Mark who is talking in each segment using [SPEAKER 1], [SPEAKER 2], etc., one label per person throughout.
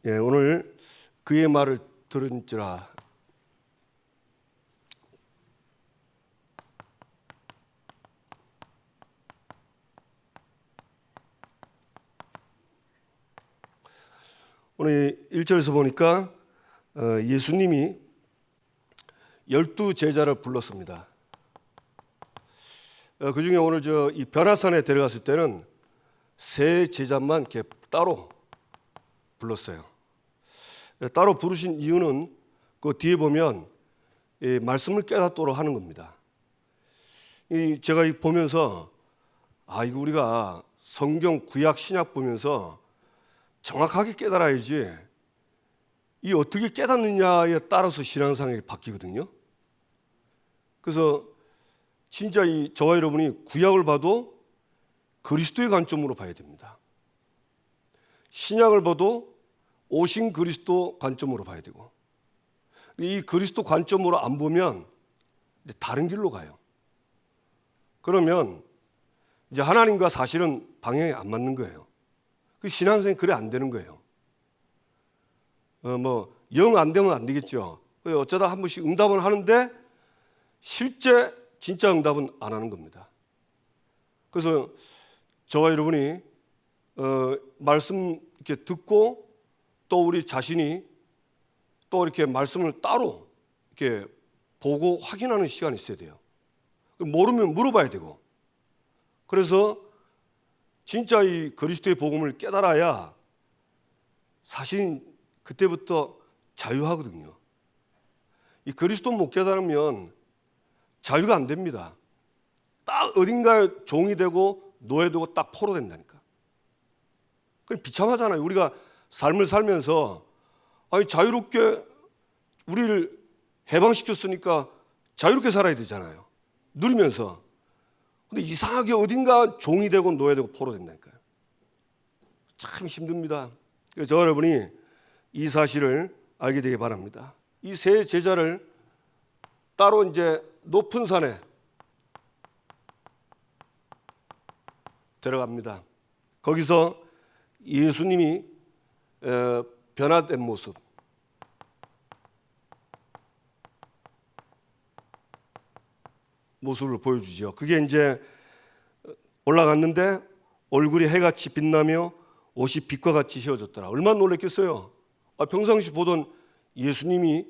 [SPEAKER 1] 예, 오늘 그의 말을 들은지라. 오늘 1절에서 보니까 예수님이 12제자를 불렀습니다. 그 중에 오늘 이 변화산에 데려갔을 때는 3제자만 이렇게 따로 불렀어요. 따로 부르신 이유는 그 뒤에 보면 말씀을 깨닫도록 하는 겁니다. 제가 보면서 이거 우리가 성경 구약 신약 보면서 정확하게 깨달아야지 이 어떻게 깨닫느냐에 따라서 신앙생활이 바뀌거든요. 그래서 진짜 저와 여러분이 구약을 봐도 그리스도의 관점으로 봐야 됩니다. 신약을 봐도 오신 그리스도 관점으로 봐야 되고, 이 그리스도 관점으로 안 보면 다른 길로 가요. 그러면 이제 하나님과 사실은 방향이 안 맞는 거예요. 그 신앙생활이 그래 안 되는 거예요. 영 안 되면 안 되겠죠. 어쩌다 한 번씩 응답은 하는데 실제 진짜 응답은 안 하는 겁니다. 그래서 저와 여러분이 말씀 이렇게 듣고 또 우리 자신이 또 이렇게 말씀을 따로 이렇게 보고 확인하는 시간이 있어야 돼요. 모르면 물어봐야 되고, 그래서 진짜 이 그리스도의 복음을 깨달아야 사실 그때부터 자유하거든요. 이 그리스도 못 깨달으면 자유가 안 됩니다. 딱 어딘가에 종이 되고 노예되고 딱 포로된다니까. 그럼 비참하잖아요. 우리가 삶을 살면서 자유롭게 우리를 해방시켰으니까 자유롭게 살아야 되잖아요. 누리면서. 근데 이상하게 어딘가 종이 되고 노예되고 포로된다니까요. 참 힘듭니다. 그래서 저 여러분이 이 사실을 알게 되기 바랍니다. 이 3제자를 따로 이제 높은 산에 데려갑니다. 거기서 예수님이 변화된 모습을 보여주죠. 그게 이제 올라갔는데 얼굴이 해같이 빛나며 옷이 빛과 같이 휘어졌더라. 얼마나 놀랐겠어요. 평상시 보던 예수님이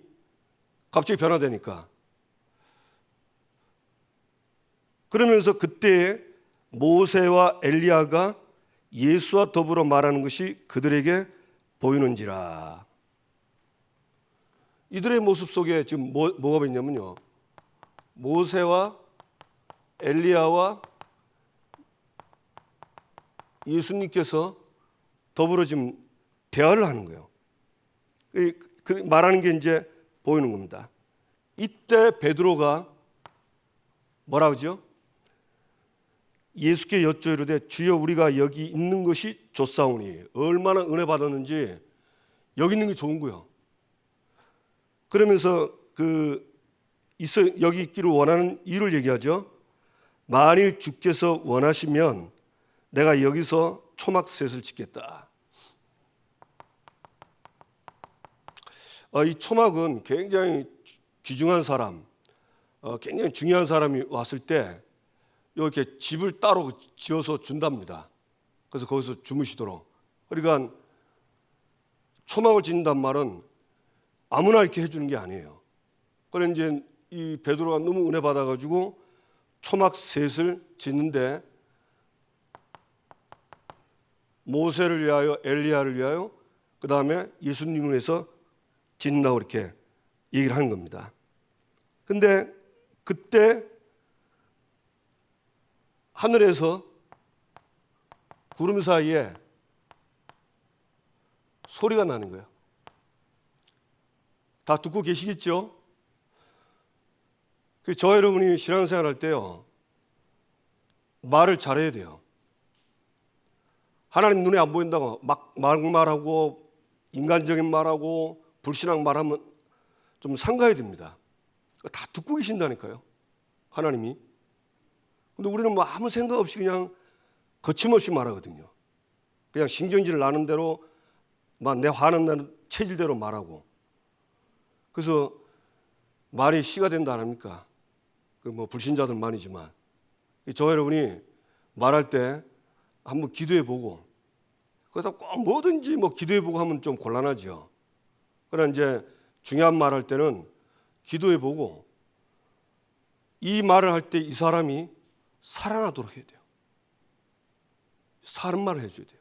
[SPEAKER 1] 갑자기 변화되니까. 그러면서 그때에 모세와 엘리야가 예수와 더불어 말하는 것이 그들에게 보이는지라. 이들의 모습 속에 지금 뭐가 있냐면요, 모세와 엘리야와 예수님께서 더불어 지금 대화를 하는 거예요. 그 말하는 게 이제 보이는 겁니다. 이때 베드로가 뭐라 그러죠? 예수께 여쭈어 이르되 주여 우리가 여기 있는 것이 좋사오니. 얼마나 은혜 받았는지 여기 있는 게 좋은 거예요. 그러면서 여기 있기를 원하는 이유를 얘기하죠. 만일 주께서 원하시면 내가 여기서 초막셋을 짓겠다. 이 초막은 굉장히 귀중한 사람, 굉장히 중요한 사람이 왔을 때 이렇게 집을 따로 지어서 준답니다. 그래서 거기서 주무시도록. 그러니까 초막을 짓는단 말은 아무나 이렇게 해주는 게 아니에요. 그래서 이제 이 베드로가 너무 은혜 받아가지고 초막셋을 짓는데 모세를 위하여, 엘리야를 위하여, 그 다음에 예수님을 위해서 짓는다고 이렇게 얘기를 하는 겁니다. 근데 그때 하늘에서 구름 사이에 소리가 나는 거예요. 다 듣고 계시겠죠? 저 여러분이 신앙생활 할 때요, 말을 잘해야 돼요. 하나님 눈에 안 보인다고 막말하고 인간적인 말하고 불신앙 말하면 좀 삼가야 됩니다. 다 듣고 계신다니까요, 하나님이. 근데 우리는 아무 생각 없이 그냥 거침없이 말하거든요. 그냥 신경질 나는 대로 막 내 화는 나는 체질대로 말하고, 그래서 말이 씨가 된다 안 합니까? 그 뭐 불신자들만이지만 저 여러분이 말할 때 한번 기도해 보고, 그러다 꼭 뭐든지 뭐 기도해 보고 하면 좀 곤란하죠. 그러나 이제 중요한 말 할 때는 기도해 보고 이 말을 할 때 이 사람이 살아나도록 해야 돼요. 사람 말을 해줘야 돼요.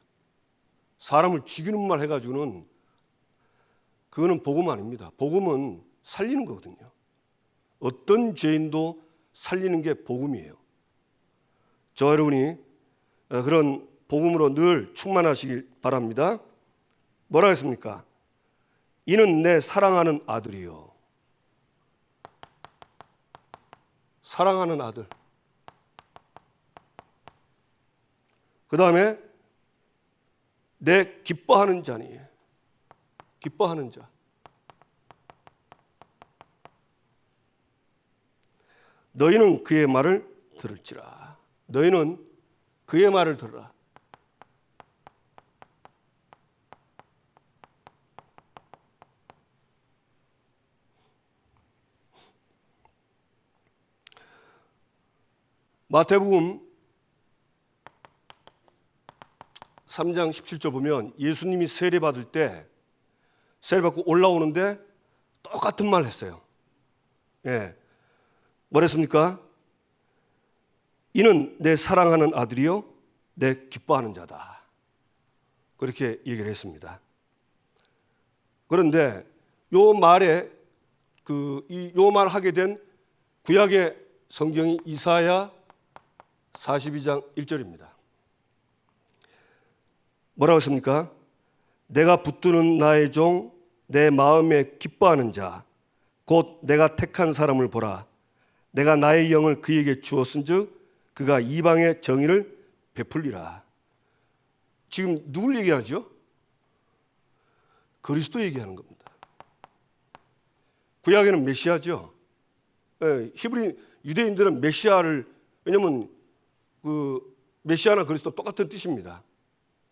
[SPEAKER 1] 사람을 죽이는 말 해가지고는 그거는 복음 아닙니다. 복음은 살리는 거거든요. 어떤 죄인도 살리는 게 복음이에요. 저 여러분이 그런 복음으로 늘 충만하시길 바랍니다. 뭐라 했습니까? 이는 내 사랑하는 아들이요. 사랑하는 아들. 그 다음에 내 기뻐하는 자니. 기뻐하는 자. 너희는 그의 말을 들을지라. 너희는 그의 말을 들으라. 마태복음 3장 17절 보면 예수님이 세례받을 때 세례받고 올라오는데 똑같은 말 했어요. 예. 뭐랬습니까? 이는 내 사랑하는 아들이요 내 기뻐하는 자다. 그렇게 얘기를 했습니다. 그런데 요 말에 요 말 하게 된 구약의 성경이 이사야 42장 1절입니다. 뭐라고 했습니까? 내가 붙드는 나의 종 내 마음에 기뻐하는 자 곧 내가 택한 사람을 보라. 내가 나의 영을 그에게 주었은즉 그가 이방의 정의를 베풀리라. 지금 누굴 얘기하죠? 그리스도 얘기하는 겁니다. 구약에는 메시아죠. 히브리 유대인들은 메시아를, 왜냐하면 그 메시아나 그리스도 똑같은 뜻입니다.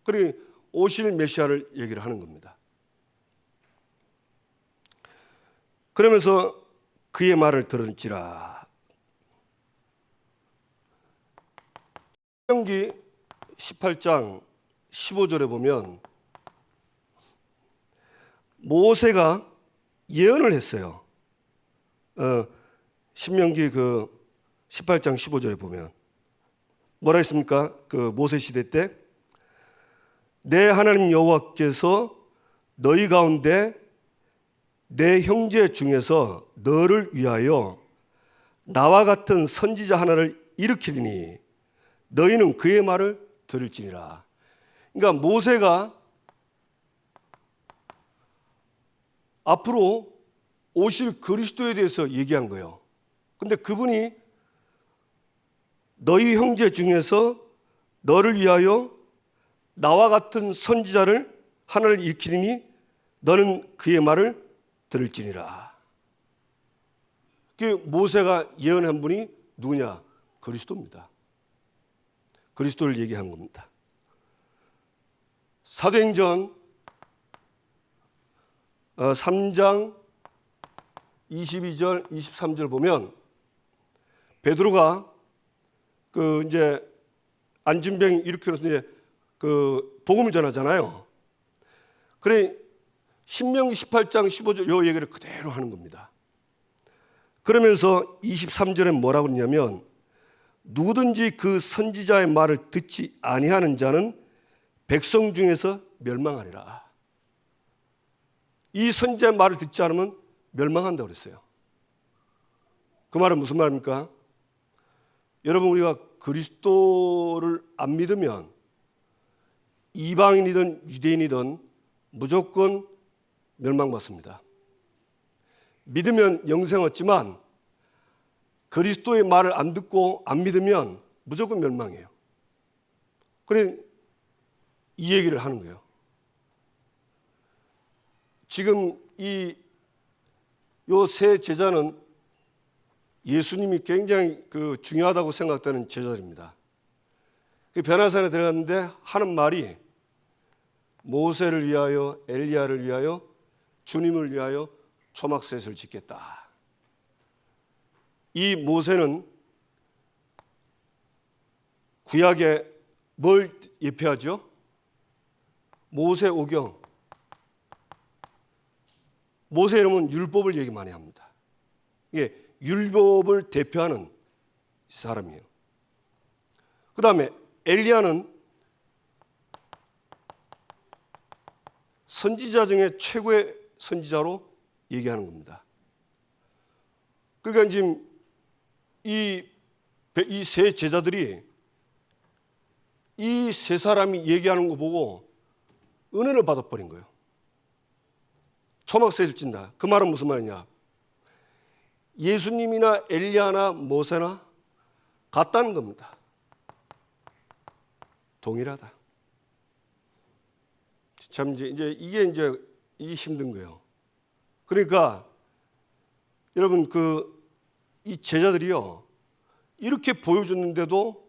[SPEAKER 1] 그러니 오실 메시아를 얘기를 하는 겁니다. 그러면서 그의 말을 들을지라. 신명기 18장 15절에 보면 모세가 예언을 했어요. 신명기 18장 15절에 보면 뭐라 했습니까? 그 모세 시대 때 내 하나님 여호와께서 너희 가운데 내 형제 중에서 너를 위하여 나와 같은 선지자 하나를 일으키리니 너희는 그의 말을 들을지니라. 그러니까 모세가 앞으로 오실 그리스도에 대해서 얘기한 거예요. 근데 그분이 너희 형제 중에서 너를 위하여 나와 같은 선지자를 하나를 일으키리니 너는 그의 말을 들을지니라. 그 모세가 예언한 분이 누구냐? 그리스도입니다. 그리스도를 얘기한 겁니다. 사도행전 3장 22절 23절 보면 베드로가 이제 안진병이 일으켜서 이제 복음을 전하잖아요. 그래 신명기 18장 15절 요 얘기를 그대로 하는 겁니다. 그러면서 23절에 뭐라고 그러냐면 누구든지 그 선지자의 말을 듣지 아니하는 자는 백성 중에서 멸망하리라. 이 선지자의 말을 듣지 않으면 멸망한다고 그랬어요. 그 말은 무슨 말입니까? 여러분, 우리가 그리스도를 안 믿으면 이방인이든 유대인이든 무조건 멸망받습니다. 믿으면 영생 얻지만 그리스도의 말을 안 듣고 안 믿으면 무조건 멸망해요. 그래 이 얘기를 하는 거예요. 지금 요 세 제자는 예수님이 굉장히 중요하다고 생각되는 제자들입니다. 변화산에 들어갔는데 하는 말이 모세를 위하여, 엘리야를 위하여, 주님을 위하여 초막셋을 짓겠다. 이 모세는 구약에 뭘 예표하죠? 모세오경. 모세 이름은 율법을 얘기 많이 합니다. 이게 율법을 대표하는 사람이에요. 그 다음에 엘리야는 선지자 중에 최고의 선지자로 얘기하는 겁니다. 그러니까 지금 이 세 제자들이 이 세 사람이 얘기하는 거 보고 은혜를 받아버린 거예요. 초막셋을 찐다. 그 말은 무슨 말이냐? 예수님이나 엘리야나 모세나 같다는 겁니다. 동일하다. 참 이제 이게 힘든 거예요. 그러니까 여러분 이 제자들이요 이렇게 보여줬는데도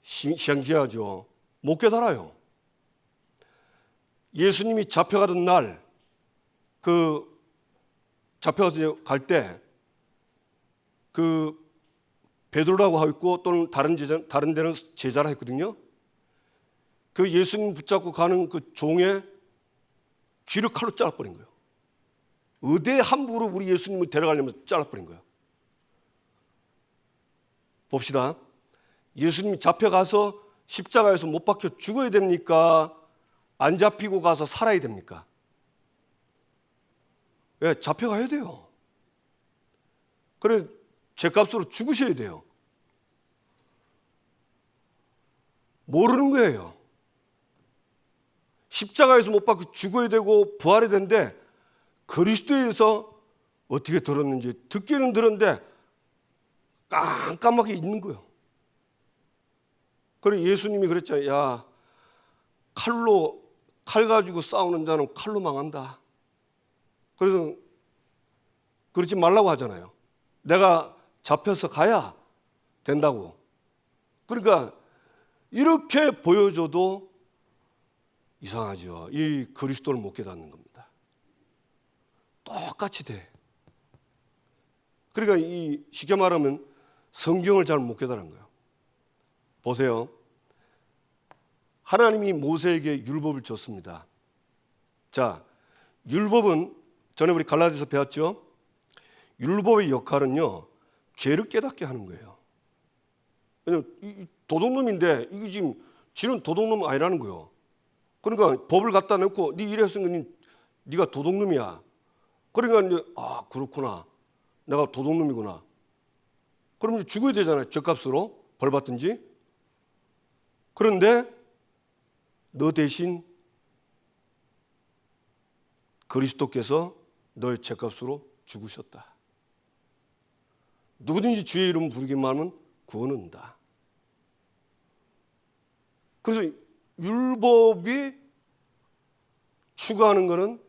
[SPEAKER 1] 시행시하죠. 못 깨달아요. 예수님이 잡혀가던 날 잡혀가서 갈 때 베드로라고 하고 있고 또는 다른 데는 제자라 했거든요. 그 예수님 붙잡고 가는 그 종의 귀를 칼로 잘라버린 거예요. 의대 함부로 우리 예수님을 데려가려면서 잘라버린 거예요. 봅시다. 예수님이 잡혀가서 십자가에서 못 박혀 죽어야 됩니까? 안 잡히고 가서 살아야 됩니까? 왜? 잡혀가야 돼요. 그래 죗값으로 죽으셔야 돼요. 모르는 거예요. 십자가에서 못 박혀 죽어야 되고 부활해야 되는데 그리스도에서 어떻게 들었는지 듣기는 들었는데 깜깜하게 있는 거예요. 그래 예수님이 그랬잖아요. 야, 칼 가지고 싸우는 자는 칼로 망한다. 그래서 그러지 말라고 하잖아요. 내가 잡혀서 가야 된다고. 그러니까 이렇게 보여줘도 이상하죠. 이 그리스도를 못 깨닫는 겁니다. 똑같이 돼. 그러니까 쉽게 말하면 성경을 잘 못 깨달은 거예요. 보세요. 하나님이 모세에게 율법을 줬습니다. 자, 율법은 전에 우리 갈라디아서 배웠죠? 율법의 역할은요, 죄를 깨닫게 하는 거예요. 왜냐면 도둑놈인데 이게 지금 지는 도둑놈 아니라는 거예요. 그러니까 법을 갖다 놓고 네 이랬으니까 네가 도둑놈이야. 그러니까 이제 그렇구나. 내가 도둑놈이구나. 그럼 이제 죽어야 되잖아요. 죗값으로 벌 받든지. 그런데 너 대신 그리스도께서 너의 죗값으로 죽으셨다. 누구든지 주의 이름 부르기만 하면 구원한다. 그래서 율법이 추구하는 것은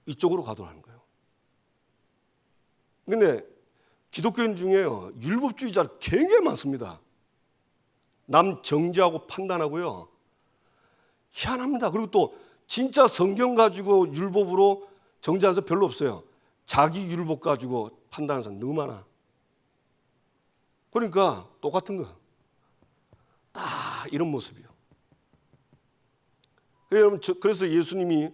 [SPEAKER 1] 이쪽으로 가도록 하는 거예요. 그런데 기독교인 중에요, 율법주의자 굉장히 많습니다. 남 정죄하고 판단하고요. 희한합니다. 그리고 또 진짜 성경 가지고 율법으로 정죄하는 사람 별로 없어요. 자기 율법 가지고 판단하는 사람 너무 많아. 그러니까 똑같은 거야. 딱 이런 모습이요. 그래서 예수님이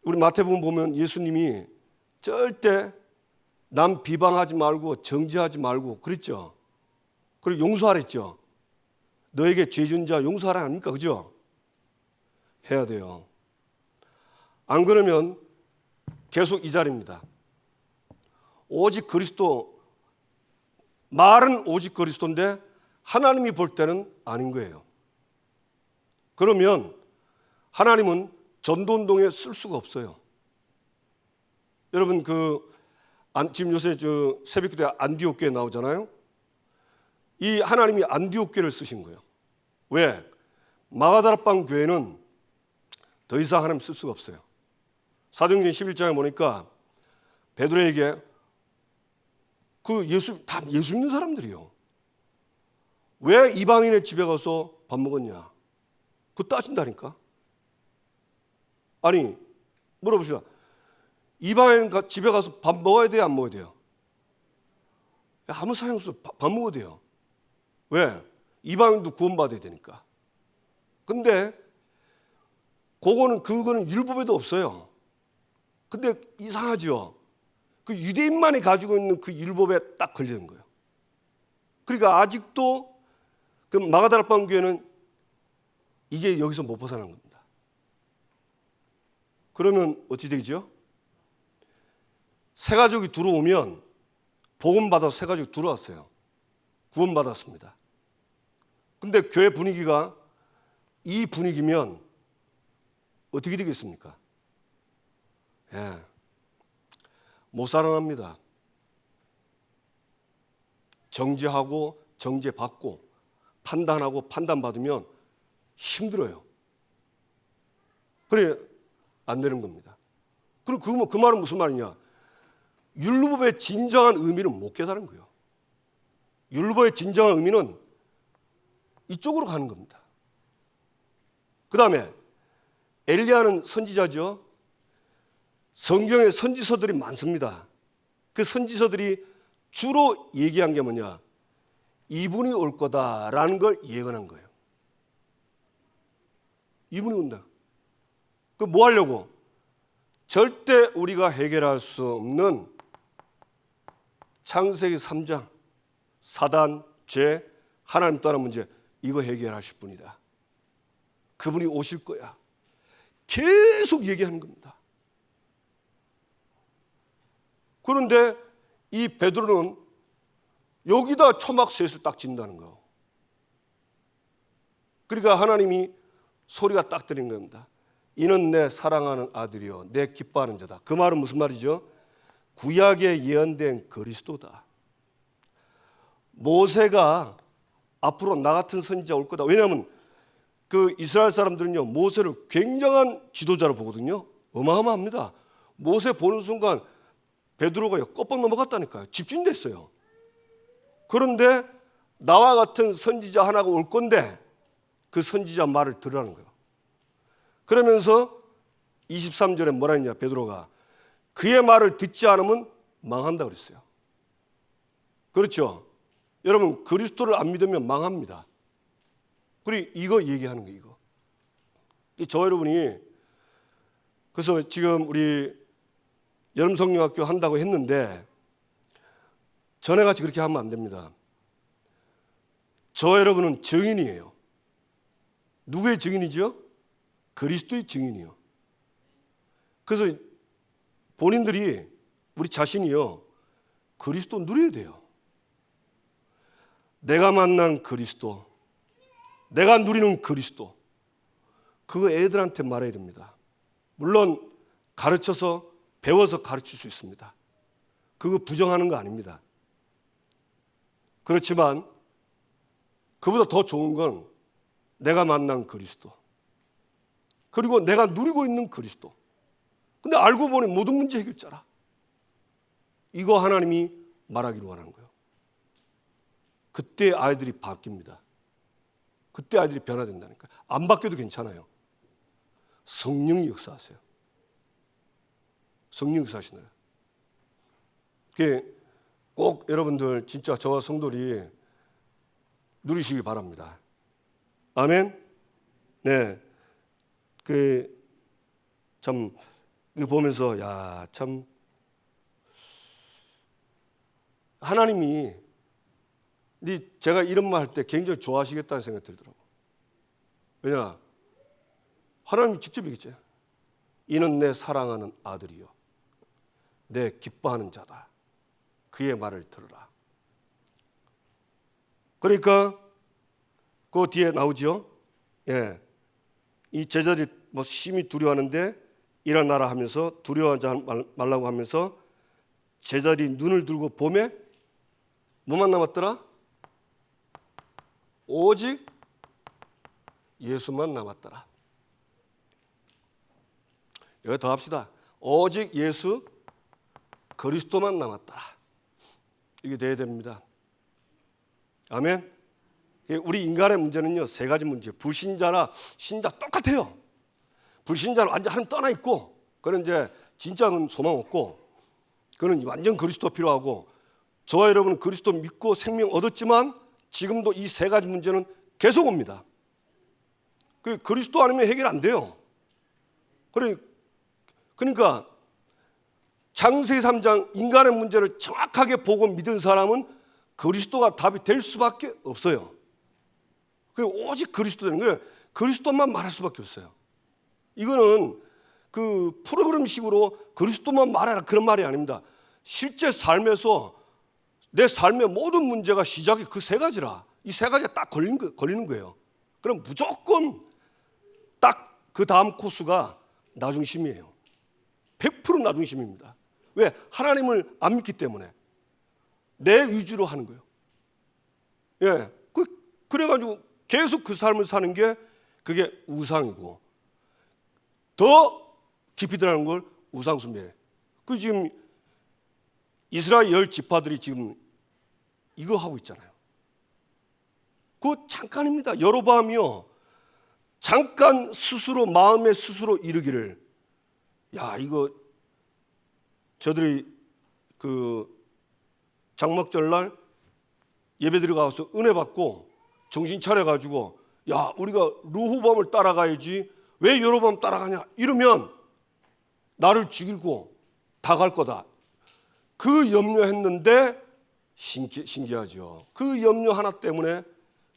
[SPEAKER 1] 우리 마태복음 보면 예수님이 절대 남 비방하지 말고 정죄하지 말고 그랬죠. 그리고 용서하랬죠. 너에게 죄 준 자 용서하라 아닙니까? 그죠? 해야 돼요. 안 그러면 계속 이 자리입니다. 오직 그리스도, 말은 오직 그리스도인데 하나님이 볼 때는 아닌 거예요. 그러면 하나님은 전도운동에 쓸 수가 없어요. 여러분 지금 요새 새벽기도에 안디옥교회 나오잖아요. 이 하나님이 안디옥교회를 쓰신 거예요. 왜? 마가다락방 교회는 더 이상 하나님 쓸 수가 없어요. 사도행전 11장에 보니까 베드로에게 다 예수 믿는 사람들이요. 왜 이방인의 집에 가서 밥 먹었냐? 그거 따진다니까. 아니, 물어봅시다. 이방인 집에 가서 밥 먹어야 돼요, 안 먹어야 돼요? 아무 사용 없어. 밥 먹어도 돼요. 왜? 이방인도 구원받아야 되니까. 근데 그거는 율법에도 없어요. 근데 이상하죠. 그 유대인만이 가지고 있는 그 율법에 딱 걸리는 거예요. 그러니까 아직도 그 마가다락방 교회는 이게 여기서 못 벗어난 겁니다. 그러면 어떻게 되죠? 새 가족이 들어오면 복음 받아서 새 가족이 들어왔어요. 구원 받았습니다. 근데 교회 분위기가 이 분위기면 어떻게 되겠습니까? 예, 못 살아납니다. 정죄하고 정죄받고 판단하고 판단받으면 힘들어요. 그래 안 되는 겁니다. 그럼 그 말은 무슨 말이냐? 율법의 진정한 의미를 못 깨달은 거예요. 율법의 진정한 의미는 이쪽으로 가는 겁니다. 그 다음에 엘리야는 선지자죠. 성경에 선지서들이 많습니다. 그 선지서들이 주로 얘기한 게 뭐냐? 이분이 올 거다라는 걸 예언한 거예요. 이분이 온다. 그 뭐 하려고? 절대 우리가 해결할 수 없는 창세기 3장 사단, 죄, 하나님 떠난 문제, 이거 해결하실 분이다. 그분이 오실 거야. 계속 얘기하는 겁니다. 그런데 이 베드로는 여기다 초막셋을 딱 짓는다는 거예요. 그러니까 하나님이 소리가 딱 들린 겁니다. 이는 내 사랑하는 아들이요 내 기뻐하는 자다. 그 말은 무슨 말이죠? 구약에 예언된 그리스도다. 모세가 앞으로 나 같은 선지자 올 거다. 왜냐하면 그 이스라엘 사람들은요 모세를 굉장한 지도자로 보거든요. 어마어마합니다. 모세 보는 순간 베드로가 껍벅 넘어갔다니까요. 집중됐어요. 그런데 나와 같은 선지자 하나가 올 건데 그 선지자 말을 들으라는 거예요. 그러면서 23절에 뭐라 했냐 베드로가 그의 말을 듣지 않으면 망한다 그랬어요. 그렇죠? 여러분 그리스도를 안 믿으면 망합니다. 그리고 이거 얘기하는 거예요. 이거. 저 여러분이 그래서 지금 우리 여름성령학교 한다고 했는데 전에같이 그렇게 하면 안 됩니다. 저 여러분은 증인이에요. 누구의 증인이죠? 그리스도의 증인이요. 그래서 본인들이 우리 자신이요 그리스도 누려야 돼요. 내가 만난 그리스도, 내가 누리는 그리스도, 그거 애들한테 말해야 됩니다. 물론 가르쳐서 배워서 가르칠 수 있습니다. 그거 부정하는 거 아닙니다. 그렇지만 그보다 더 좋은 건 내가 만난 그리스도, 그리고 내가 누리고 있는 그리스도. 근데 알고 보니 모든 문제 해결자라. 이거 하나님이 말하기로 원하는 거예요. 그때 아이들이 바뀝니다. 그때 아이들이 변화된다니까. 안 바뀌어도 괜찮아요. 성령이 역사하세요. 성령 역사하시나요? 그게 꼭 여러분들 진짜 저와 성도들이 누리시기 바랍니다. 아멘. 네. 참 이거 보면서 참 하나님이 제가 이런 말 할 때 굉장히 좋아하시겠다는 생각이 들더라고. 왜냐? 하나님이 직접 얘기했죠. 이는 내 사랑하는 아들이요 내 기뻐하는 자다. 그의 말을 들으라. 그러니까 그 뒤에 나오죠. 예, 이 제자들이 심히 두려워하는데 일어나라 하면서 두려워하지 말라고 하면서 제자들이 눈을 들고 보매 뭐만 남았더라? 오직 예수만 남았더라. 여기 더 합시다. 오직 예수 그리스도만 남았더라. 이게 돼야 됩니다. 아멘. 우리 인간의 문제는요, 세 가지 문제. 불신자나 신자 똑같아요. 불신자는 완전 하나님 떠나 있고, 그는 이제 진짜는 소망 없고, 그는 완전 그리스도 필요하고, 저와 여러분은 그리스도 믿고 생명 얻었지만 지금도 이 세 가지 문제는 계속 옵니다. 그리스도 아니면 해결 안 돼요. 그러니까 창세기 3장 인간의 문제를 정확하게 보고 믿은 사람은 그리스도가 답이 될 수밖에 없어요. 오직 그리스도 되는 거예요. 그리스도만 말할 수밖에 없어요. 이거는 그 프로그램식으로 그리스도만 말하라 그런 말이 아닙니다. 실제 삶에서 내 삶의 모든 문제가 시작이 그 세 가지라. 이 세 가지가 딱 걸리는 거예요. 그럼 무조건 딱 그 다음 코스가 나 중심이에요. 100% 나 중심입니다. 왜? 하나님을 안 믿기 때문에. 내 위주로 하는 거예요. 예. 그래가지고 계속 그 삶을 사는 게 그게 우상이고, 더 깊이 들어가는 걸 우상숭배. 지금 이스라엘 10지파들이 지금 이거 하고 있잖아요. 그거 잠깐입니다. 여로보암이요, 잠깐 스스로 마음에 스스로 이르기를, 야, 이거 저들이 그 장막절날 예배 드려가서 은혜 받고 정신 차려가지고, 야, 우리가 르호보암을 따라가야지 왜 여로보암 따라가냐 이러면 나를 죽이고 다 갈 거다. 그 염려했는데 신기하죠. 그 염려 하나 때문에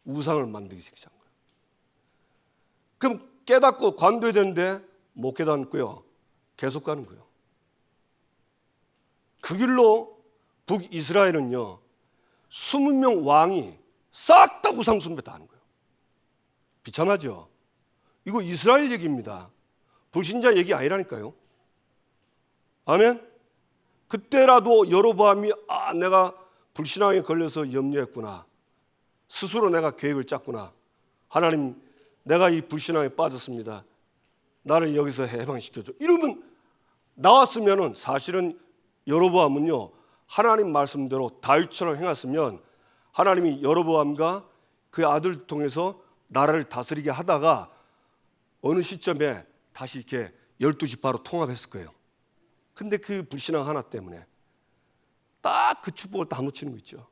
[SPEAKER 1] 우상을 만들기 시작한 거예요. 그럼 깨닫고 관둬야 되는데 못 깨닫고요, 계속 가는 거예요. 그 길로 북이스라엘은요, 20명 왕이 싹 다 우상 숭배 다 하는 거예요. 비참하죠. 이거 이스라엘 얘기입니다. 불신자 얘기 아니라니까요. 아멘. 그때라도 여로보암이 내가 불신앙에 걸려서 염려했구나, 스스로 내가 계획을 짰구나, 하나님 내가 이 불신앙에 빠졌습니다, 나를 여기서 해방시켜줘, 이러면 나왔으면은 사실은 여로보암은요, 하나님 말씀대로 다윗처럼 행했으면 하나님이 여로보암과 그 아들 통해서 나라를 다스리게 하다가 어느 시점에 다시 이렇게 12지파로 통합했을 거예요. 근데 그 불신앙 하나 때문에 딱 그 축복을 다 놓치는 거 있죠.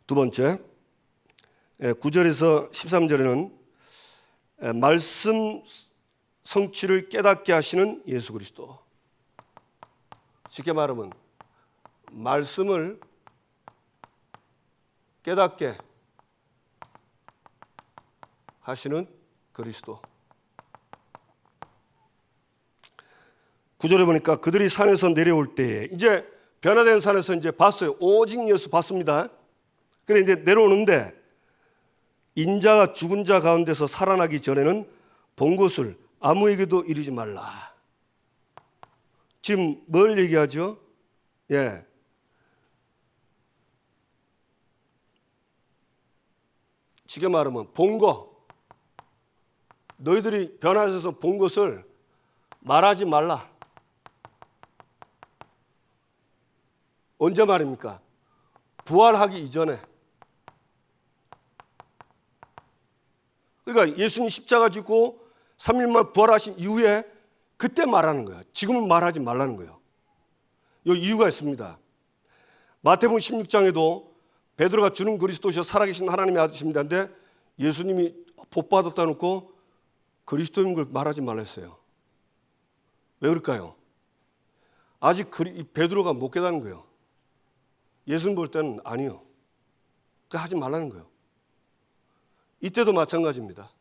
[SPEAKER 1] 두 번째, 9절에서 13절에는 말씀 성취를 깨닫게 하시는 예수 그리스도. 쉽게 말하면 말씀을 깨닫게 하시는 그리스도. 9절에 보니까 그들이 산에서 내려올 때에, 이제 변화된 산에서 이제 봤어요. 오직 예수 봤습니다. 그래 이제 내려오는데, 인자가 죽은 자 가운데서 살아나기 전에는 본 것을 아무에게도 이르지 말라. 지금 뭘 얘기하죠? 예. 쉽게 말하면 본 거, 너희들이 변화해서 본 것을 말하지 말라. 언제 말입니까? 부활하기 이전에. 그러니까 예수님 십자가 지고 3일만 부활하신 이후에 그때 말하는 거예요. 지금은 말하지 말라는 거예요. 이 이유가 있습니다. 마태복음 16장에도 베드로가 주는 그리스도시여 살아계신 하나님의 아들이십니다. 근데 예수님이 복 받았다 놓고 그리스도인 걸 말하지 말라 했어요. 왜 그럴까요? 아직 베드로가 못 깨닫는 거예요. 예수님 볼 때는 아니요. 그 하지 말라는 거예요. 이때도 마찬가지입니다.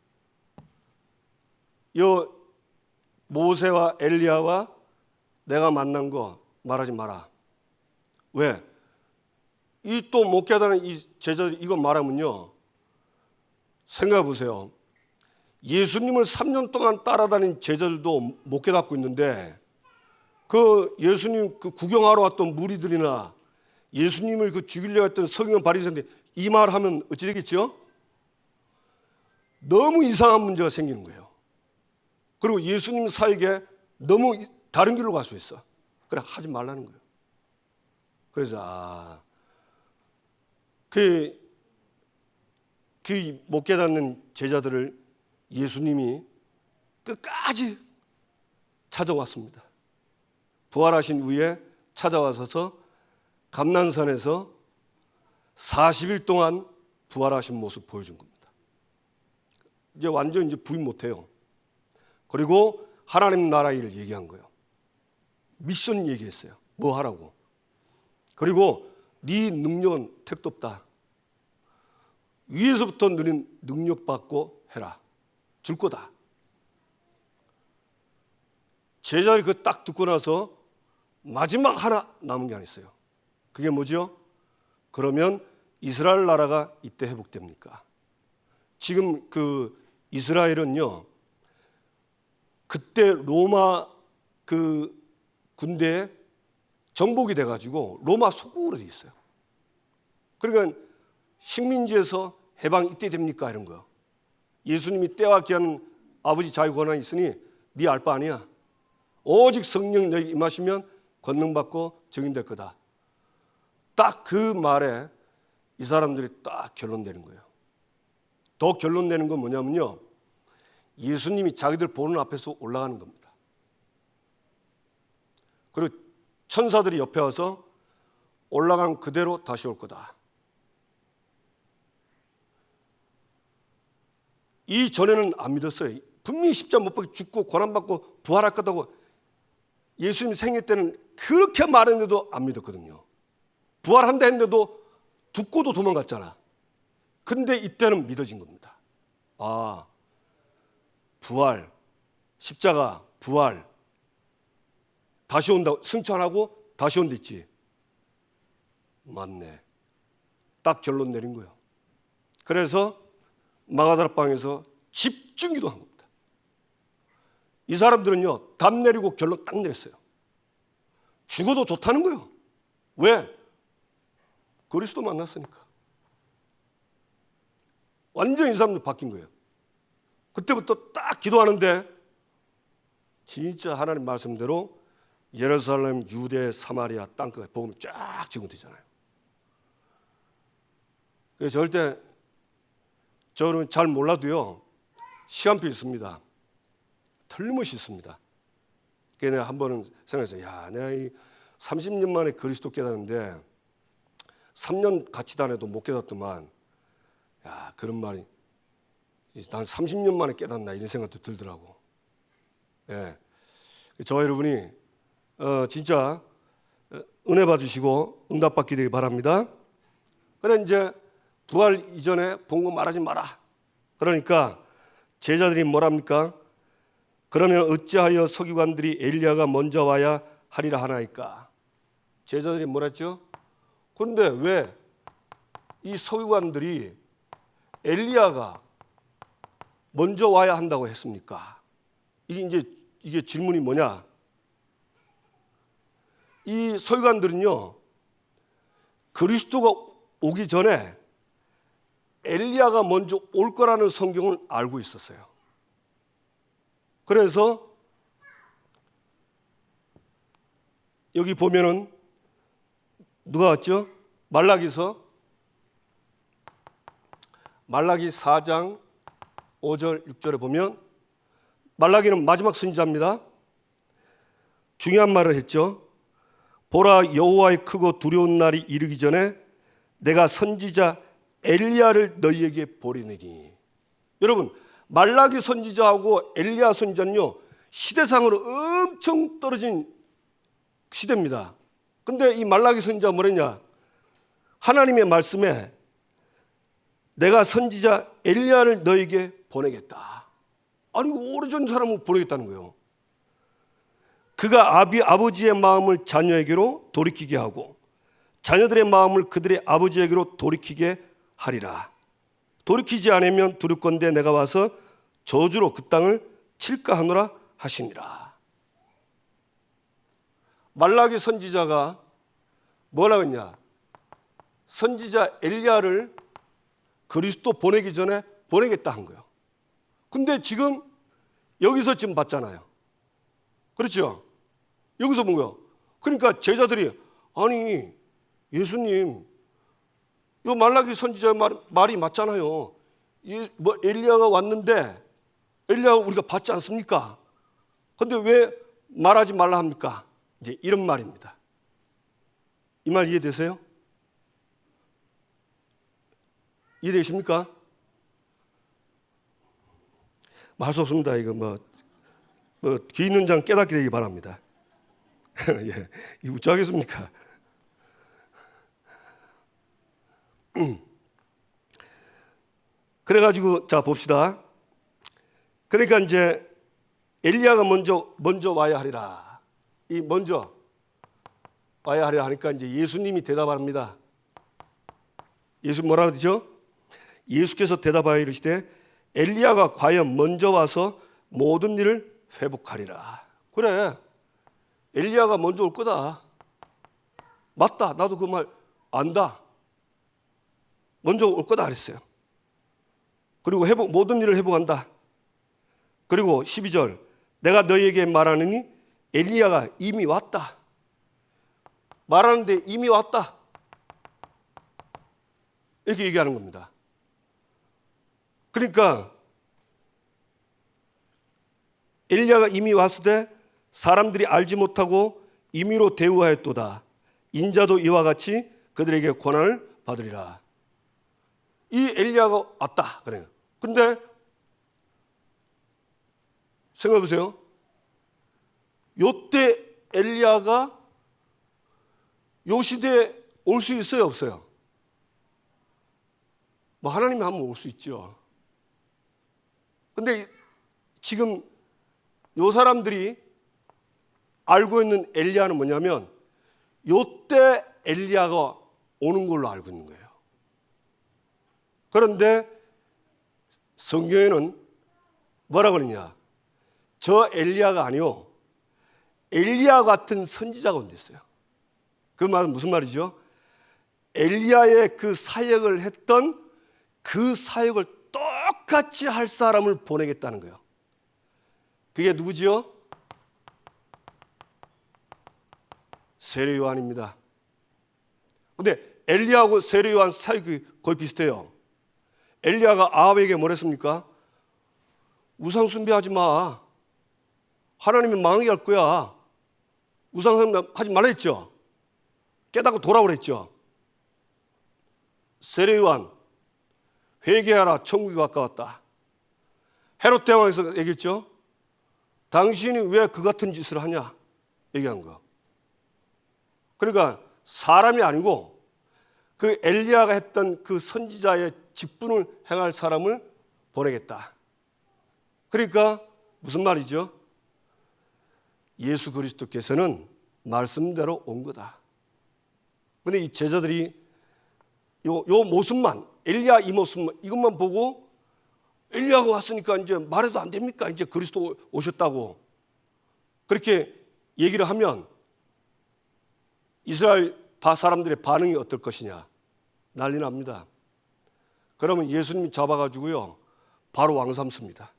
[SPEAKER 1] 요 모세와 엘리야와 내가 만난 거 말하지 마라. 왜? 이 또 못 깨닫는 이 제자들이 이거 말하면요, 생각해 보세요. 예수님을 3년 동안 따라다닌 제자들도 못 깨닫고 있는데, 그 예수님 그 구경하러 왔던 무리들이나 예수님을 그 죽이려고 했던 서기관 바리새인들 이 말 하면 어찌 되겠죠? 너무 이상한 문제가 생기는 거예요. 그리고 예수님 사역에 너무 다른 길로 갈 수 있어. 그래 하지 말라는 거예요. 그래서 못 깨닫는 제자들을 예수님이 끝까지 찾아왔습니다. 부활하신 후에 찾아와서 감난산에서 40일 동안 부활하신 모습 보여준 겁니다. 이제 완전 부인 못해요. 그리고 하나님 나라 일을 얘기한 거예요. 미션 얘기했어요. 뭐 하라고. 그리고 네 능력은 택도 없다. 위에서부터 너는 능력 받고 해라. 줄 거다. 제자들이 그거 딱 듣고 나서 마지막 하나 남은 게 하나 있어요. 그게 뭐죠? 그러면 이스라엘 나라가 이때 회복됩니까? 지금 그 이스라엘은요, 그때 로마 그 군대에 정복이 돼가지고 로마 속국으로 돼 있어요. 그러니까 식민지에서 해방 이때 됩니까? 이런 거요. 예수님이 때와 기한 아버지 자유 권한이 있으니 네 알 바 아니야. 오직 성령이 너에게 임하시면 권능받고 증인될 거다. 딱 그 말에 이 사람들이 딱 결론 내는 거예요. 더 결론 내는 건 뭐냐면요, 예수님이 자기들 보는 앞에서 올라가는 겁니다. 그리고 천사들이 옆에 와서 올라간 그대로 다시 올 거다. 이 전에는 안 믿었어요. 분명히 십자가 못 박혀 죽고 고난받고 부활할 거다고 예수님 생애 때는 그렇게 말했는데도 안 믿었거든요. 부활한다 했는데도 듣고도 도망갔잖아. 근데 이때는 믿어진 겁니다. 아, 부활, 십자가, 부활, 다시 온다고, 승천하고 다시 온다 있지. 맞네. 딱 결론 내린 거예요. 그래서 마가다라 방에서 집중 기도한 겁니다. 이 사람들은요, 답 내리고 결론 딱 내렸어요. 죽어도 좋다는 거예요. 왜? 그리스도 만났으니까. 완전히 이 사람들 바뀐 거예요. 그때부터 딱 기도하는데 진짜 하나님 말씀대로 예루살렘, 유대, 사마리아 땅끝에 복음이 쫙 증거되잖아요. 그래서 절대 저는 잘 몰라도요, 시간표 있습니다. 틀림없이 있습니다. 그래서 내가 한 번은 생각했어요. 야, 내가 이 30년 만에 그리스도 깨닫는데 3년 같이 다녀도 못 깨닫더만, 야, 그런 말이 난 30년 만에 깨닫나 이런 생각도 들더라고. 예, 저 여러분이 진짜 은혜 받으시고 응답 받기 되길 바랍니다. 그래 이제 부활 이전에 본 거 말하지 마라. 그러니까 제자들이 뭐랍니까? 그러면 어찌하여 서기관들이 엘리야가 먼저 와야 하리라 하나이까? 제자들이 뭐랬죠? 그런데 왜 이 서기관들이 엘리야가 먼저 와야 한다고 했습니까? 이게 질문이 뭐냐? 이 서기관들은요, 그리스도가 오기 전에 엘리야가 먼저 올 거라는 성경을 알고 있었어요. 그래서 여기 보면은 누가 왔죠? 말라기 4장 5절 6절에 보면 말라기는 마지막 선지자입니다. 중요한 말을 했죠. 보라, 여호와의 크고 두려운 날이 이르기 전에 내가 선지자 엘리야를 너희에게 보내리니. 여러분, 말라기 선지자하고 엘리야 선지자는요, 시대상으로 엄청 떨어진 시대입니다. 근데 이 말라기 선지자가 뭐랬냐? 하나님의 말씀에 내가 선지자 엘리야를 너에게 보내겠다. 아니, 오래전 사람을 보내겠다는 거예요. 그가 아버지의 마음을 자녀에게로 돌이키게 하고 자녀들의 마음을 그들의 아버지에게로 돌이키게 하리라. 돌이키지 않으면 두렵건대 내가 와서 저주로 그 땅을 칠까 하노라 하시니라. 말라기 선지자가 뭐라고 했냐? 선지자 엘리야를 그리스도 보내기 전에 보내겠다 한 거예요. 근데 지금 여기서 지금 봤잖아요. 그렇죠? 여기서 본 거예요. 그러니까 제자들이 아니 예수님 이 말라기 선지자의 말이 맞잖아요. 뭐 엘리야가 왔는데 엘리야가 우리가 받지 않습니까? 근데 왜 말하지 말라 합니까? 이제 이런 말입니다. 이 말 이해되세요? 이해되십니까? 말 수 없습니다. 이거 귀 있는 장 깨닫게 되기 바랍니다. 예, 이거 어쩌겠습니까? 그래가지고 자 봅시다. 그러니까 이제 엘리야가 먼저 와야 하리라. 이 먼저 와야 하리라 하니까 이제 예수님이 대답합니다. 예수 뭐라 그러죠? 예수께서 대답하여 이르시되 엘리야가 과연 먼저 와서 모든 일을 회복하리라. 그래, 엘리야가 먼저 올 거다. 맞다. 나도 그 말 안다. 먼저 올 거다 그랬어요. 그리고 모든 일을 회복한다. 그리고 12절 내가 너희에게 말하느니 엘리야가 이미 왔다. 말하는데 이미 왔다. 이렇게 얘기하는 겁니다. 그러니까 엘리야가 이미 왔을 때 사람들이 알지 못하고 임의로 대우하였도다. 인자도 이와 같이 그들에게 고난을 받으리라. 이 엘리야가 왔다. 그래요. 근데 생각해 보세요. 요때 엘리야가 요 시대에 올 수 있어요, 없어요? 뭐 하나님이 하면 올 수 있죠. 근데 지금 요 사람들이 알고 있는 엘리야는 뭐냐면 요때 엘리야가 오는 걸로 알고 있는 거예요. 그런데 성경에는 뭐라 그러냐? 저 엘리야가 아니요, 엘리야 같은 선지자가 온댔어요. 그 말은 무슨 말이죠? 엘리야의 그 사역을 했던 그 사역을 똑같이 할 사람을 보내겠다는 거예요. 그게 누구지요? 세례 요한입니다. 근데 엘리야하고 세례 요한 사역이 거의 비슷해요. 엘리야가 아합에게 뭐랬습니까? 우상 숭배하지 마. 하나님이 망하게 할 거야. 우상 숭배하지 말라 했죠. 깨닫고 돌아오라 했죠. 세례 요한 회개하라, 천국이 가까웠다. 헤롯 대왕에서 얘기했죠. 당신이 왜 그 같은 짓을 하냐 얘기한 거. 그러니까 사람이 아니고 그 엘리야가 했던 그 선지자의 직분을 행할 사람을 보내겠다. 그러니까 무슨 말이죠? 예수 그리스도께서는 말씀대로 온 거다. 그런데 이 제자들이 요 모습만, 엘리야 이 모습만, 이것만 보고 엘리야가 왔으니까 이제 말해도 안 됩니까? 이제 그리스도 오셨다고 그렇게 얘기를 하면 이스라엘 사람들의 반응이 어떨 것이냐? 난리 납니다. 그러면 예수님이 잡아가지고요 바로 왕 삼습니다.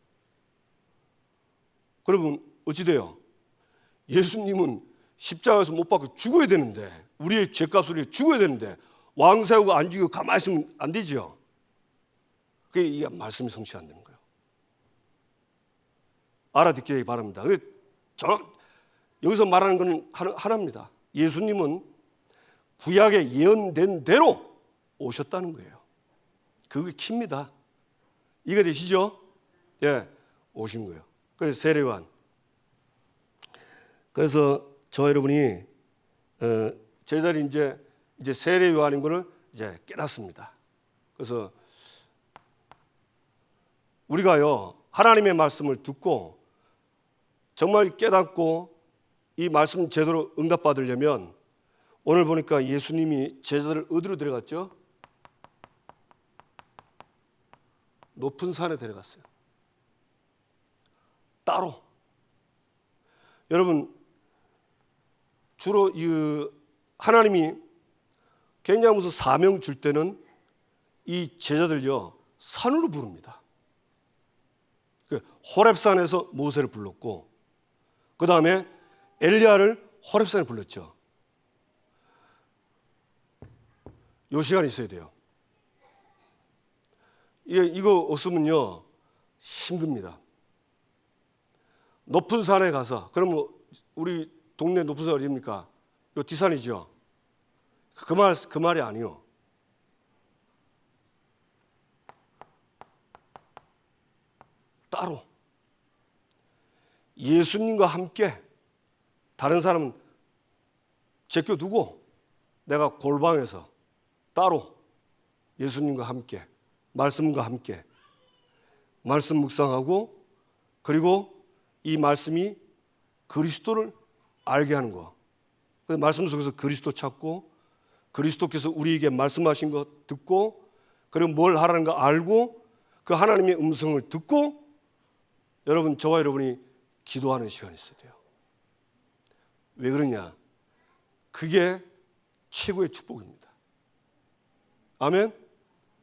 [SPEAKER 1] 그러면 어찌 돼요? 예수님은 십자가에서 못 박혀 죽어야 되는데, 우리의 죄값을 위해 죽어야 되는데 왕 세우고 안 죽이고 가만히 있으면 안 되죠. 그게 이 말씀이 성취 안 되는 거예요. 알아듣기 바랍니다. 여기서 말하는 건 하나입니다. 예수님은 구약에 예언된 대로 오셨다는 거예요. 그게 킵니다. 이해 되시죠? 예, 오신 거예요. 그래서 세례 요한. 그래서 저 여러분이 제자들이 이제 세례 요한인 것을 이제 깨닫습니다. 그래서 우리가요 하나님의 말씀을 듣고 정말 깨닫고 이 말씀 제대로 응답받으려면 오늘 보니까 예수님이 제자들을 어디로 데려갔죠? 높은 산에 데려갔어요. 따로. 여러분 주로 하나님이 굉장히 무슨 사명 줄 때는 이 제자들요 산으로 부릅니다. 호렙산에서 모세를 불렀고 그 다음에 엘리야를 호렙산에 불렀죠. 요 시간이 있어야 돼요. 이거 없으면요 힘듭니다. 높은 산에 가서, 그러면 우리 동네 높은 산 어디입니까? 요 뒷산이죠. 그 말이 아니요. 따로 예수님과 함께, 다른 사람은 제껴두고 내가 골방에서 따로 예수님과 함께, 말씀과 함께 말씀 묵상하고, 그리고 이 말씀이 그리스도를 알게 하는 거. 말씀 속에서 그리스도 찾고, 그리스도께서 우리에게 말씀하신 거 듣고, 그리고 뭘 하라는 거 알고, 그 하나님의 음성을 듣고, 여러분, 저와 여러분이 기도하는 시간이 있어야 돼요. 왜 그러냐? 그게 최고의 축복입니다. 아멘?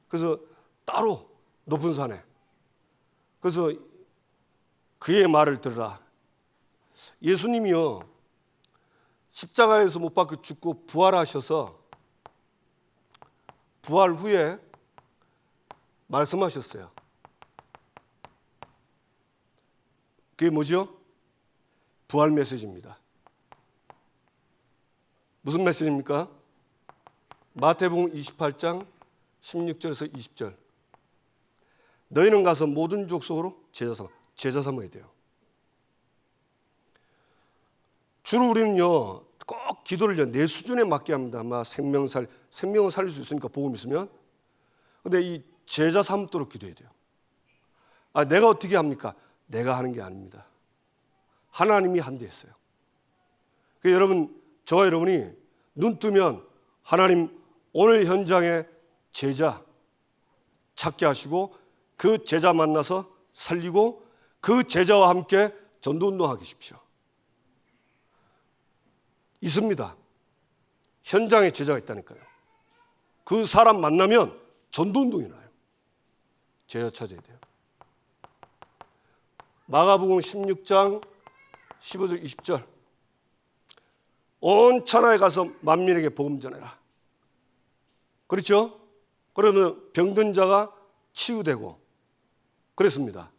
[SPEAKER 1] 그래서 따로 높은 산에, 그래서 그의 말을 들으라. 예수님이요, 십자가에서 못 박혀 죽고 부활하셔서 부활 후에 말씀하셨어요. 그게 뭐죠? 부활 메시지입니다. 무슨 메시지입니까? 마태복음 28장 16절에서 20절. 너희는 가서 모든 족속으로 제자 삼아야 돼요. 주로 우리는요, 꼭 기도를 내 수준에 맞게 합니다. 아마 생명을 살릴 수 있으니까 복음 있으면. 근데 이 제자 삼도록 기도해야 돼요. 내가 어떻게 합니까? 내가 하는 게 아닙니다. 하나님이 한대 했어요. 그러니까 여러분, 저와 여러분이 눈 뜨면 하나님 오늘 현장에 제자 찾게 하시고, 그 제자 만나서 살리고, 그 제자와 함께 전도운동하게 하십시오. 있습니다. 현장에 제자가 있다니까요. 그 사람 만나면 전도운동이 나요. 제자 찾아야 돼요. 마가복음 16장 15절 20절. 온 천하에 가서 만민에게 복음 전해라. 그렇죠? 그러면 병든 자가 치유되고 그랬습니다.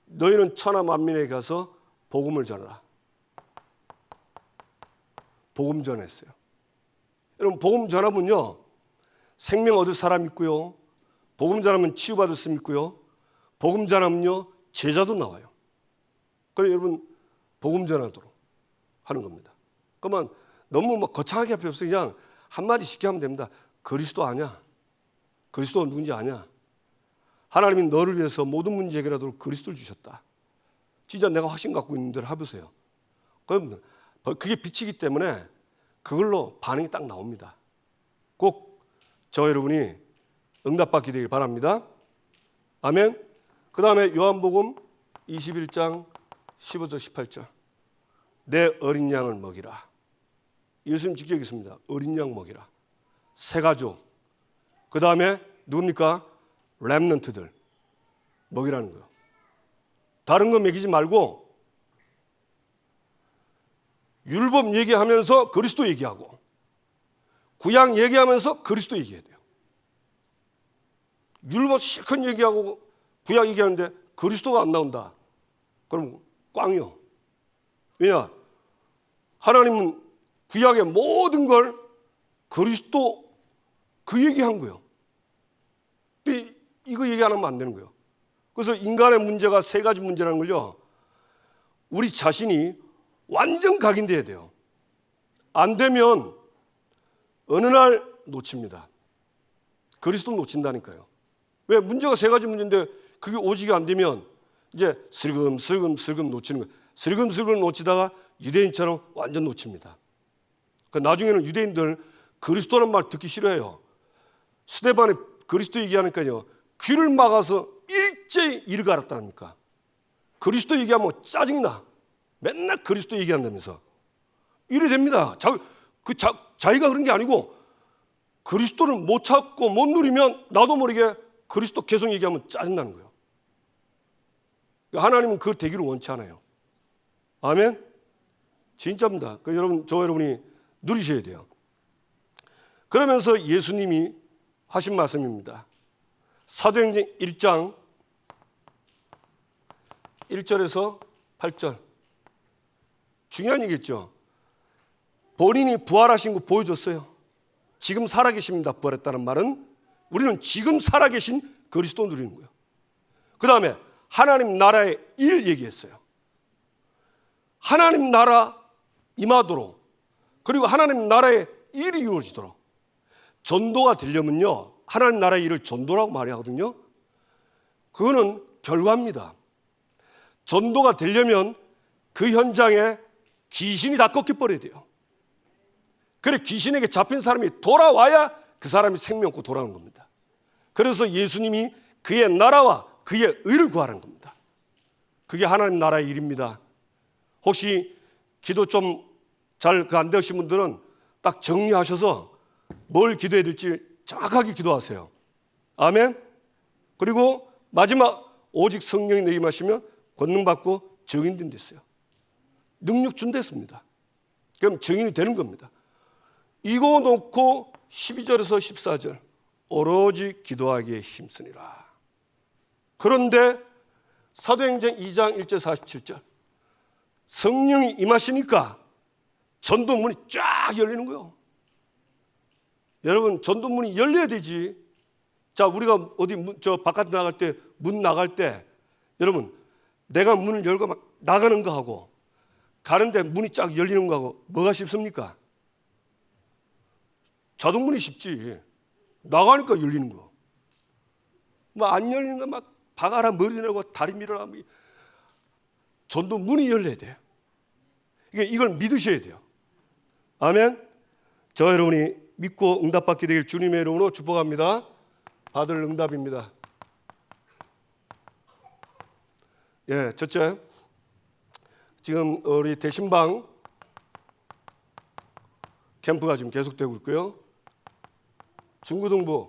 [SPEAKER 1] 너희는 천하 만민에게 가서 복음을 전하라. 복음 전했어요. 여러분, 복음 전하면요, 생명 얻을 사람 있고요, 복음 전하면 치유받을 사람 있고요, 복음 전하면요 제자도 나와요. 그래서 여러분, 복음 전하도록 하는 겁니다. 그러면 너무 막 거창하게 할 필요 없어요. 그냥 한마디 쉽게 하면 됩니다. 그리스도 아냐? 그리스도가 누군지 아냐? 하나님이 너를 위해서 모든 문제 해결하도록 그리스도를 주셨다. 진짜 내가 확신 갖고 있는 대로 해보세요. 그럼 그게 빛이기 때문에 그걸로 반응이 딱 나옵니다. 꼭 저 여러분이 응답받게 되길 바랍니다. 아멘. 그 다음에 요한복음 21장 15절 18절. 내 어린 양을 먹이라. 예수님 직접 얘기했습니다. 어린 양 먹이라. 새 가족. 그 다음에 누굽니까? 렘넌트들 먹이라는 거예요. 다른 거 먹이지 말고 율법 얘기하면서 그리스도 얘기하고, 구약 얘기하면서 그리스도 얘기해야 돼요. 율법 실컷 얘기하고 구약 얘기하는데 그리스도가 안 나온다. 그럼 꽝이요. 왜냐? 하나님은 구약의 모든 걸 그리스도 그 얘기한 거예요. 근데 이거 얘기 안 하면 안 되는 거예요. 그래서 인간의 문제가 세 가지 문제라는 걸요, 우리 자신이 완전 각인돼야 돼요. 안 되면 어느 날 놓칩니다. 그리스도 놓친다니까요. 왜? 문제가 세 가지 문제인데 그게 오직이 안 되면 이제 슬금슬금 놓치는 거예요. 슬금슬금 놓치다가 유대인처럼 완전 놓칩니다. 그러니까 나중에는 유대인들 그리스도라는 말 듣기 싫어해요. 스데반이 그리스도 얘기하니까요, 귀를 막아서 일제히 이를 갈았다니까. 그리스도 얘기하면 짜증이 나. 맨날 그리스도 얘기한다면서. 이래 됩니다. 자기가 그런 게 아니고 그리스도를 못 찾고 못 누리면 나도 모르게 그리스도 계속 얘기하면 짜증나는 거예요. 하나님은 그 되기를 원치 않아요. 아멘? 진짜입니다. 여러분, 저 여러분이 누리셔야 돼요. 그러면서 예수님이 하신 말씀입니다. 사도행전 1장 1절에서 8절. 중요한 얘기겠죠. 본인이 부활하신 거 보여줬어요. 지금 살아계십니다. 부활했다는 말은 우리는 지금 살아계신 그리스도 누리는 거예요. 그 다음에 하나님 나라의 일 얘기했어요. 하나님 나라 임하도록, 그리고 하나님 나라의 일이 이루어지도록. 전도가 되려면요, 하나님 나라의 일을 전도라고 말하거든요. 그거는 결과입니다. 전도가 되려면 그 현장에 귀신이 다 꺾여버려야 돼요. 그래 귀신에게 잡힌 사람이 돌아와야 그 사람이 생명 얻고 돌아오는 겁니다. 그래서 예수님이 그의 나라와 그의 의를 구하는 겁니다. 그게 하나님 나라의 일입니다. 혹시 기도 좀 잘 안 되신 분들은 딱 정리하셔서 뭘 기도해야 될지 정확하게 기도하세요. 아멘. 그리고 마지막, 오직 성령이 내게 임하시면 권능 받고 증인된 됐어요. 능력 준댔습니다. 그럼 증인이 되는 겁니다. 이거 놓고 12절에서 14절 오로지 기도하기에 힘쓰니라. 그런데 사도행전 2장 1절 47절 성령이 임하시니까 전도문이 쫙 열리는 거예요. 여러분, 전도문이 열려야 되지. 자, 우리가 어디 저 바깥에 나갈 때, 문 나갈 때, 여러분, 내가 문을 열고 막 나가는 거 하고 가는데 문이 쫙 열리는 거 하고 뭐가 쉽습니까? 자동문이 쉽지. 나가니까 열리는 거. 뭐 안 열리는 거 막 박아라, 머리 내고 다리 밀어라. 전도문이 열려야 돼요. 이걸 믿으셔야 돼요. 아멘. 저 여러분이 믿고 응답받게 되길 주님의 이름으로 축복합니다. 받을 응답입니다. 예, 첫째, 지금 우리 대신방 캠프가 지금 계속되고 있고요. 중고등부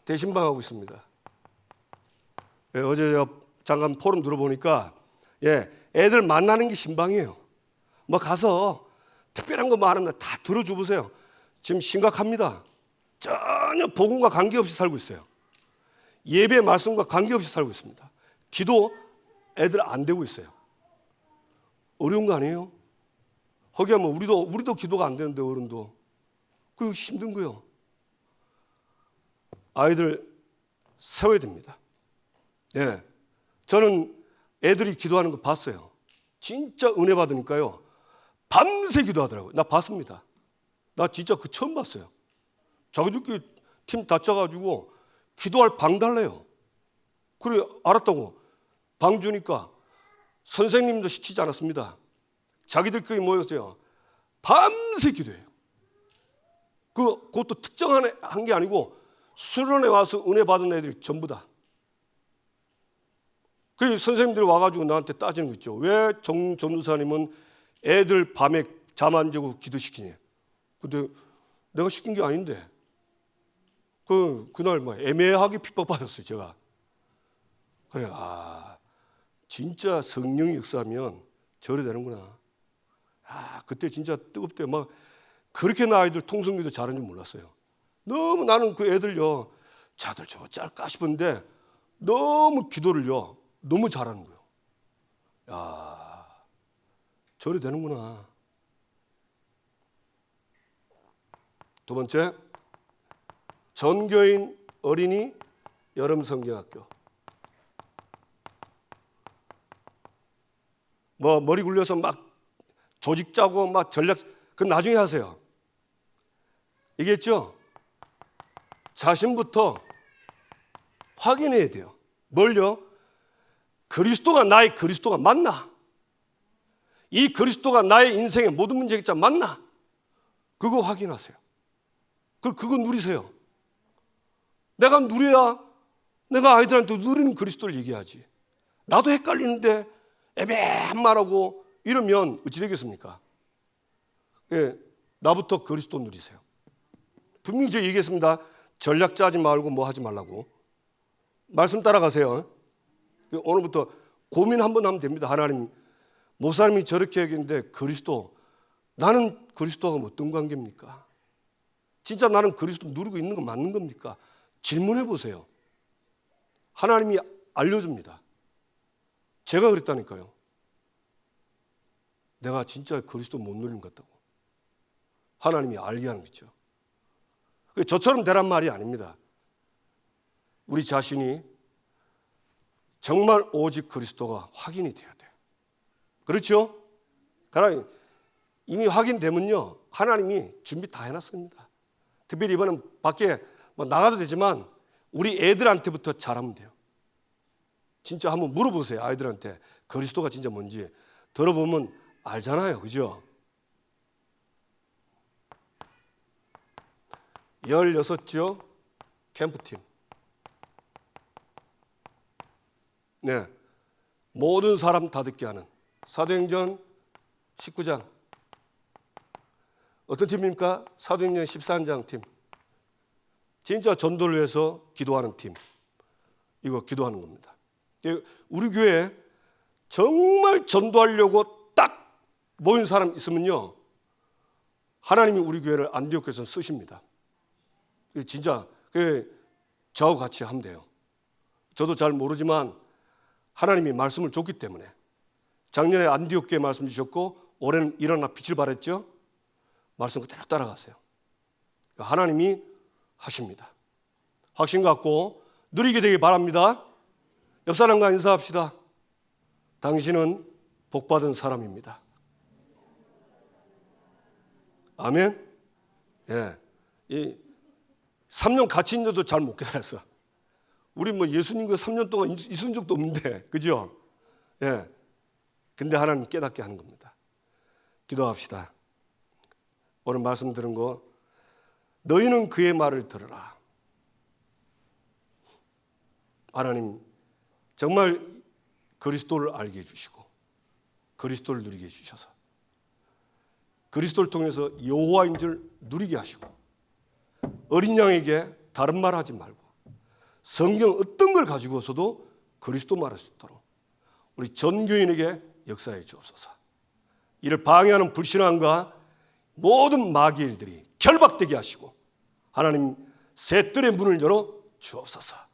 [SPEAKER 1] 대신방 하고 있습니다. 예, 어제 잠깐 포럼 들어보니까 애들 만나는 게 신방이에요. 뭐 가서 특별한 거 말하면 다 들어줘 보세요. 지금 심각합니다. 전혀 복음과 관계없이 살고 있어요. 예배 말씀과 관계없이 살고 있습니다. 기도 애들 안 되고 있어요. 어려운 거 아니에요? 허기하면 우리도 기도가 안 되는데 어른도. 그리고 힘든 거예요. 아이들 세워야 됩니다. 예, 저는 애들이 기도하는 거 봤어요. 진짜 은혜 받으니까요. 밤새 기도하더라고요. 나 봤습니다. 나 진짜 그 처음 봤어요. 자기들끼리 팀 다 짜가지고 기도할 방 달래요. 그래, 알았다고. 방 주니까 선생님도 시키지 않았습니다. 자기들끼리 모였어요. 밤새 기도해요. 그것도 특정한 게 아니고 수련회 와서 은혜 받은 애들이 전부 다. 그 선생님들이 와가지고 나한테 따지는 거 있죠. 왜 전도사님은 애들 밤에 잠 안 자고 기도시키니? 근데 내가 시킨 게 아닌데. 그날 애매하게 핍박받았어요, 제가. 그래, 진짜 성령이 역사하면 저래 되는구나. 그때 진짜 뜨겁대. 막 그렇게 나 아이들 통성기도 잘하는 줄 몰랐어요. 너무 나는 그 애들요, 자들 저거 짤까 싶은데 너무 기도를요, 너무 잘하는 거예요. 저래 되는구나. 두 번째, 전교인 어린이 여름 성경학교. 머리 굴려서 막 조직 짜고 막 전략, 그건 나중에 하세요. 이겠죠? 자신부터 확인해야 돼요. 뭘요? 그리스도가 나의 그리스도가 맞나? 이 그리스도가 나의 인생의 모든 문제 해결자 맞나? 그거 확인하세요. 그거 누리세요. 내가 누려야 내가 아이들한테 누리는 그리스도를 얘기하지. 나도 헷갈리는데 애매한 말하고 이러면 어찌 되겠습니까? 나부터 그리스도 누리세요. 분명히 제가 얘기했습니다. 전략 짜지 말고 뭐 하지 말라고. 말씀 따라가세요. 오늘부터 고민 한번 하면 됩니다. 하나님, 목사님이 저렇게 얘기했는데 나는 그리스도가 어떤 관계입니까? 진짜 나는 그리스도 누리고 있는 거 맞는 겁니까? 질문해 보세요. 하나님이 알려줍니다. 제가 그랬다니까요. 내가 진짜 그리스도 못 누린 것 같다고. 하나님이 알게 하는 거죠. 저처럼 되란 말이 아닙니다. 우리 자신이 정말 오직 그리스도가 확인이 돼야 돼요. 그렇죠? 그러나 이미 확인되면요, 하나님이 준비 다 해놨습니다. 특별히 이번엔 밖에 나가도 되지만 우리 애들한테부터 잘하면 돼요. 진짜 한번 물어보세요. 아이들한테 그리스도가 진짜 뭔지 들어보면 알잖아요. 그죠? 16죠 캠프팀. 네, 모든 사람 다 듣게 하는 사도행전 19장. 어떤 팀입니까? 사도행전 14장 팀. 진짜 전도를 위해서 기도하는 팀. 이거 기도하는 겁니다. 우리 교회에 정말 전도하려고 딱 모인 사람 있으면요, 하나님이 우리 교회를 안디옥에서 쓰십니다. 진짜 저하고 같이 하면 돼요. 저도 잘 모르지만 하나님이 말씀을 줬기 때문에 작년에 안디옥 교회 말씀 주셨고 올해는 일어나 빛을 발했죠. 말씀 그대로 따라가세요. 하나님이 하십니다. 확신 갖고 누리게 되길 바랍니다. 옆 사람과 인사합시다. 당신은 복받은 사람입니다. 아멘. 예. 이 3년 같이 있는데도 잘 못 깨달았어. 우리 예수님과 3년 동안 있은 적도 없는데, 그죠? 예. 근데 하나님 깨닫게 하는 겁니다. 기도합시다. 오늘 말씀 들은 거, 너희는 그의 말을 들으라. 하나님 정말 그리스도를 알게 해주시고 그리스도를 누리게 해주셔서 그리스도를 통해서 여호와인 줄 누리게 하시고 어린 양에게 다른 말 하지 말고 성경 어떤 걸 가지고서도 그리스도 말할 수 있도록 우리 전 교인에게 역사해 주옵소서. 이를 방해하는 불신앙과 모든 마귀의 일들이 결박되게 하시고 하나님 새 뜰의 문을 열어 주옵소서.